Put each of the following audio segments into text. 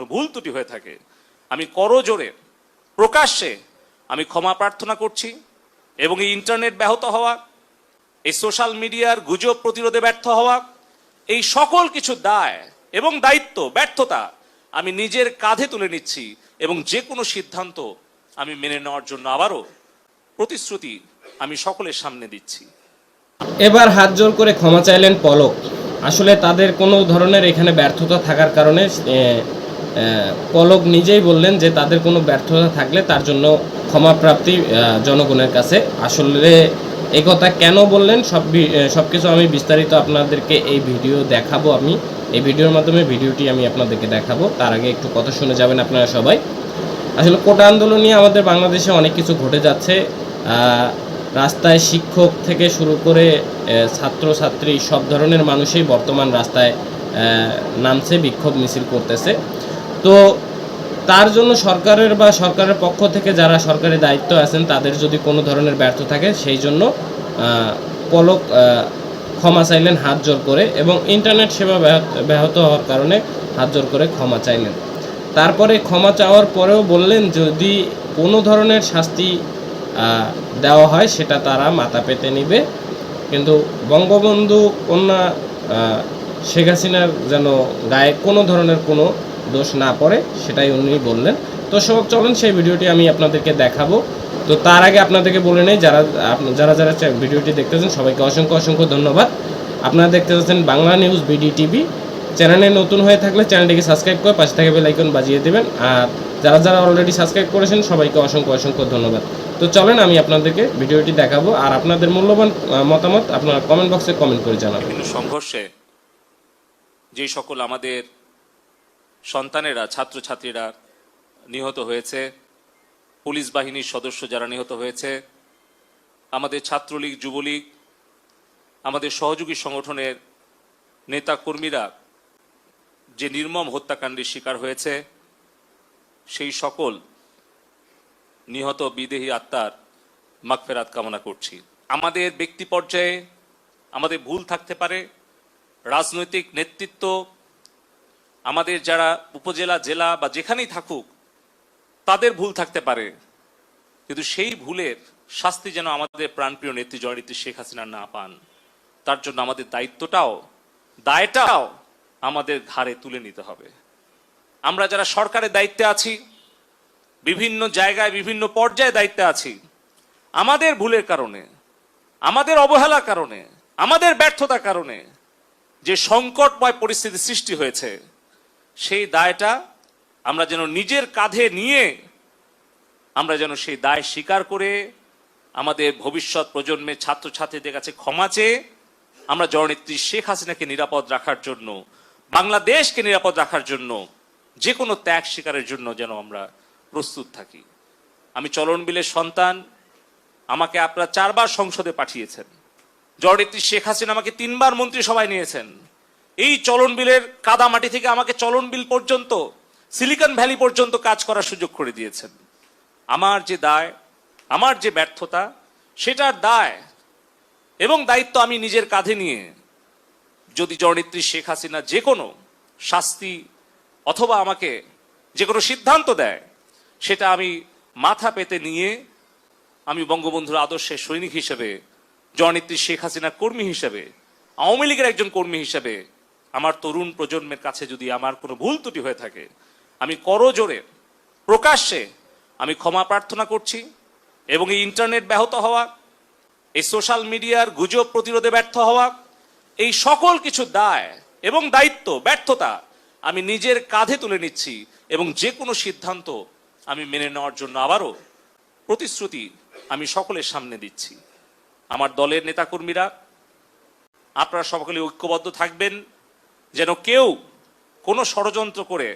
কোনো ভুল ত্রুটি হয়ে থাকে আমি করজোড়ে প্রকাশ্যে আমি ক্ষমা প্রার্থনা করছি। এবং এই ইন্টারনেট ব্যাহত হওয়া, এই সোশ্যাল মিডিয়ার গুজব প্রতিরোধে ব্যর্থ হওয়া, এই সকল কিছু দায় এবং দায়িত্ব, ব্যর্থতা আমি নিজের কাঁধে তুলে নিচ্ছি এবং যে কোনো সিদ্ধান্ত আমি মেনে নেওয়ার জন্য আবারও প্রতিশ্রুতি আমি সকলের সামনে দিচ্ছি। এবার হাত জোর করে ক্ষমা চাইলেন পলক। আসলে তাদের কোনো ধরনের এখানে ব্যর্থতা থাকার কারণে পলক নিজেই বললেন যে তাদের কোনো ব্যর্থতা থাকলে তার জন্য ক্ষমা প্রাপ্তি জনগণের কাছে। আসলে এই কথা কেন বললেন সব কিছু আমি বিস্তারিত আপনাদেরকে এই ভিডিও দেখাবো। আমি এই ভিডিওর মাধ্যমে ভিডিওটি আমি আপনাদেরকে দেখাবো। তার আগে একটু কথা শুনে যাবেন আপনারা সবাই। আসলে কোটা আন্দোলন নিয়ে আমাদের বাংলাদেশে অনেক কিছু ঘটে যাচ্ছে। রাস্তায় শিক্ষক থেকে শুরু করে ছাত্রছাত্রী সব ধরনের মানুষই বর্তমান রাস্তায় নামছে, বিক্ষোভ মিছিল করতেছে। তো তার জন্য সরকারের পক্ষ থেকে যারা সরকারি দায়িত্ব আছেন তাদের যদি কোনো ধরনের ব্যর্থ থাকে সেই জন্য পলক ক্ষমা চাইলেন হাত জোর করে, এবং ইন্টারনেট সেবা ব্যাহত হওয়ার কারণে হাত জোর করে ক্ষমা চাইলেন। তারপরে ক্ষমা চাওয়ার পরেও বললেন যদি কোনো ধরনের শাস্তি দেওয়া হয় সেটা তারা মাথা পেতে নিবে, কিন্তু বঙ্গবন্ধু কন্যা শেখ হাসিনার যেন গায়ে কোনো ধরনের কোনো দোষ না পড়ে সেটাই উনি বললেন। তো সব চলেন সেই ভিডিওটি আমি আপনাদেরকে দেখাবো। তো তার আগে আপনাদেরকে বলে নেই, যারা ভিডিওটি দেখতেছেন সবাইকে অসংখ্য ধন্যবাদ। আপনারা দেখতে পাচ্ছেন বাংলা নিউজ বিডি টিভি। চ্যানেলে নতুন হয়ে থাকলে চ্যানেলটিকে সাবস্ক্রাইব করে পাশে থাকা বেল আইকন বাজিয়ে দেবেন। আর যারা অলরেডি সাবস্ক্রাইব করেছেন সবাইকে অসংখ্য ধন্যবাদ। তো চলেন আমি আপনাদেরকে ভিডিওটি দেখাবো, আর আপনাদের মূল্যবান মতামত আপনারা কমেন্ট বক্সে কমেন্ট করে জানাবেন। বিভিন্ন সংঘর্ষে যে সকল আমাদের সন্তানেরা, ছাত্রছাত্রীরা নিহত হয়েছে, পুলিশ বাহিনীর সদস্য যারা নিহত হয়েছে, আমাদের ছাত্রলীগ, যুবলীগ, আমাদের সহযোগী সংগঠনের নেতা কর্মীরা যে নির্মম হত্যাকাণ্ডের শিকার হয়েছে, সেই সকল নিহত বিদেহী আত্মার মাগফিরাত কামনা করছি। আমাদের ব্যক্তি পর্যায়ে আমাদের ভুল থাকতে পারে, রাজনৈতিক নেতৃত্ব, আমাদের যারা উপজেলা, জেলা বা যেখানেই থাকুক তাদের ভুল থাকতে পারে, কিন্তু সেই ভুলের শাস্তি যেন আমাদের প্রাণপ্রিয় নেত্রী জননেত্রী শেখ হাসিনা না পান, তার জন্য আমাদের দায়টাও আমাদের ঘাড়ে তুলে নিতে হবে। আমরা যারা সরকারের দায়িত্বে আছি, বিভিন্ন জায়গায় বিভিন্ন পর্যায়ে দায়িত্বে আছি, আমাদের ভুলের কারণে, আমাদের অবহেলার কারণে, আমাদের ব্যর্থতার কারণে যে সংকটময় পরিস্থিতি সৃষ্টি হয়েছে, সেই দায়টা আমরা যেন নিজের কাঁধে নিয়ে আমরা যেন সেই দায় স্বীকার করে আমাদের ভবিষ্যৎ প্রজন্মের ছাত্রছাত্রীদের কাছে ক্ষমা চেয়ে আমরা জননেত্রী শেখ হাসিনাকে নিরাপদ রাখার জন্য, বাংলাদেশকে নিরাপদ রাখার জন্য যে কোনো ত্যাগ স্বীকারের জন্য যেন আমরা প্রস্তুত থাকি। আমি চলন বিলের সন্তান, আমাকে আপনারা 4 বার সংসদে পাঠিয়েছেন, জননেত্রী শেখ হাসিনা আমাকে 3 বার মন্ত্রিসভায় নিয়েছেন। এই চলন বিলের কাদামাটি থেকে আমাকে চলন বিল পর্যন্ত, সিলিকন ভ্যালি পর্যন্ত কাজ করার সুযোগ করে দিয়েছেন। আমার যে দায়, আমার যে ব্যর্থতা, সেটার দায় এবং দায়িত্ব আমি নিজের কাঁধে নিয়ে যদি জননেত্রী শেখ হাসিনা যে কোনো শাস্তি অথবা আমাকে যে কোনো সিদ্ধান্ত দেয়, সেটা আমি মাথা পেতে নিয়ে আমি বঙ্গবন্ধুর আদর্শের সৈনিক হিসেবে, জননেত্রী শেখ হাসিনার কর্মী হিসেবে, আওয়ামী লীগের একজন কর্মী হিসেবে আমার তরুণ প্রজন্মের কাছে যদি আমার কোনো ভুল ত্রুটি হয়ে থাকে আমি করজোড়ে প্রকাশ্যে আমি ক্ষমা প্রার্থনা করছি। এবং এই ইন্টারনেট ব্যাহত হওয়া, এই সোশ্যাল মিডিয়ার গুজব প্রতিরোধে ব্যর্থ হওয়া, এই সকল কিছু দায় এবং দায়িত্ব, ব্যর্থতা আমি নিজের কাঁধে তুলে নিচ্ছি এবং যে কোনো সিদ্ধান্ত আমি মেনে নেওয়ার জন্য আবারও প্রতিশ্রুতি আমি সকলের সামনে দিচ্ছি। আমার দলের নেতাকর্মীরা আপনারা সকলে ঐক্যবদ্ধ থাকবেন, যেন কেউ কোনো ষড়যন্ত্র করে,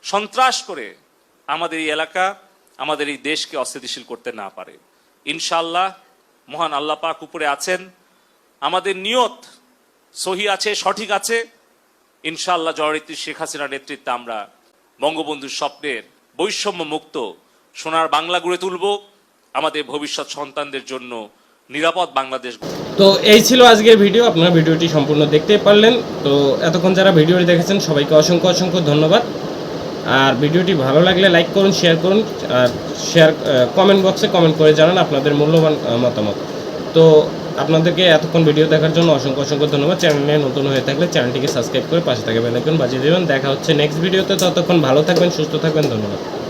সন্ত্রাস করে আমাদের এই এলাকা, আমাদের এই দেশকে অস্থিতিশীল করতে না পারে। ইনশাআল্লাহ মহান আল্লাহ পাক উপরে আছেন, আমাদের নিয়ত সহি আছে, সঠিক আছে। ইনশাআল্লাহ জননেত্রী শেখ হাসিনার নেতৃত্বে আমরা বঙ্গবন্ধুর স্বপ্নের বৈষম্য মুক্ত সোনার বাংলা গড়ে তুলব, আমাদের ভবিষ্যৎ সন্তানদের জন্য নিরাপদ বাংলাদেশ। তো এই ছিল আজকের ভিডিও। আপনারা ভিডিওটি সম্পূর্ণ দেখতে পারলেন। তো এতক্ষণ যারা ভিডিওটি দেখেছেন সবাইকে অসংখ্য ধন্যবাদ। আর ভিডিওটি ভালো লাগলে লাইক করুন, শেয়ার করুন, আর কমেন্ট বক্সে কমেন্ট করে জানান আপনাদের মূল্যবান মতামত। তো আপনাদেরকে এতক্ষণ ভিডিও দেখার জন্য অসংখ্য অসংখ্য ধন্যবাদ। চ্যানেলে নতুন হয়ে থাকলে চ্যানেলটিকে সাবস্ক্রাইব করে পাশে থাকা বেল আইকন বাজিয়ে দেবেন। দেখা হচ্ছে নেক্সট ভিডিওতে। ততক্ষণ ভালো থাকবেন, সুস্থ থাকবেন, ধন্যবাদ।